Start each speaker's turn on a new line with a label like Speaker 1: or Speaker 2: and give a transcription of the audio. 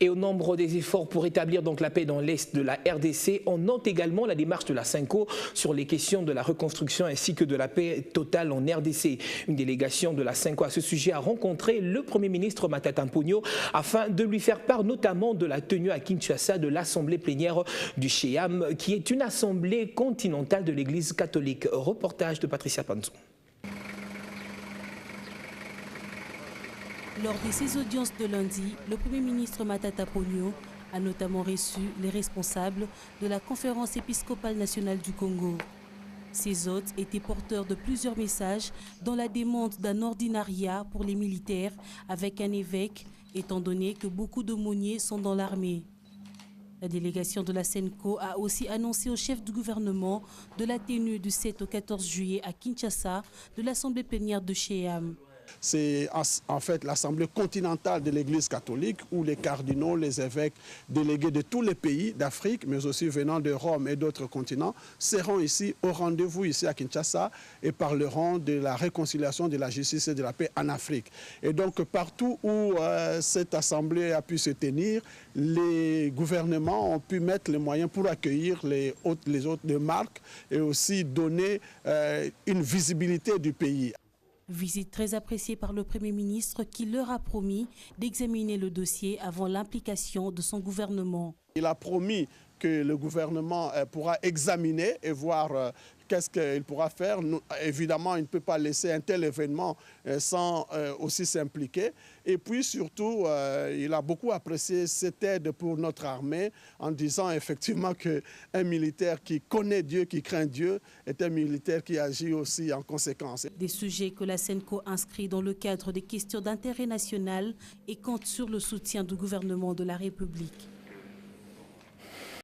Speaker 1: Et au nombre des efforts pour établir donc la paix dans l'Est de la RDC, on note également la démarche de la CENCO sur les questions de la reconstruction ainsi que de la paix totale en RDC. Une délégation de la CENCO à ce sujet a rencontré le Premier ministre Matata Ponyo afin de lui faire part notamment de la tenue à Kinshasa de l'Assemblée plénière du Sheam, qui est une assemblée continentale de l'Église catholique. Reportage de Patricia Panzon.
Speaker 2: Lors de ces audiences de lundi, le Premier ministre Matata Ponyo a notamment reçu les responsables de la Conférence épiscopale nationale du Congo. Ces hôtes étaient porteurs de plusieurs messages dans la demande d'un ordinariat pour les militaires avec un évêque, étant donné que beaucoup d'aumôniers sont dans l'armée. La délégation de la CENCO a aussi annoncé au chef du gouvernement de la tenue du 7 au 14 juillet à Kinshasa de l'Assemblée plénière de Sheam.
Speaker 3: C'est en fait l'Assemblée continentale de l'Église catholique où les cardinaux, les évêques délégués de tous les pays d'Afrique, mais aussi venant de Rome et d'autres continents, seront ici au rendez-vous ici à Kinshasa et parleront de la réconciliation, de la justice et de la paix en Afrique. Et donc partout où cette assemblée a pu se tenir, les gouvernements ont pu mettre les moyens pour accueillir les hôtes de marque et aussi donner une visibilité du pays.
Speaker 2: Visite très appréciée par le Premier ministre qui leur a promis d'examiner le dossier avant l'implication de son gouvernement.
Speaker 3: Il a promis que le gouvernement pourra examiner et voir qu'est-ce qu'il pourra faire. Évidemment, il ne peut pas laisser un tel événement sans aussi s'impliquer. Et puis surtout, il a beaucoup apprécié cette aide pour notre armée en disant effectivement qu'un militaire qui connaît Dieu, qui craint Dieu, est un militaire qui agit aussi en conséquence.
Speaker 2: Des sujets que la CENCO inscrit dans le cadre des questions d'intérêt national et compte sur le soutien du gouvernement de la République.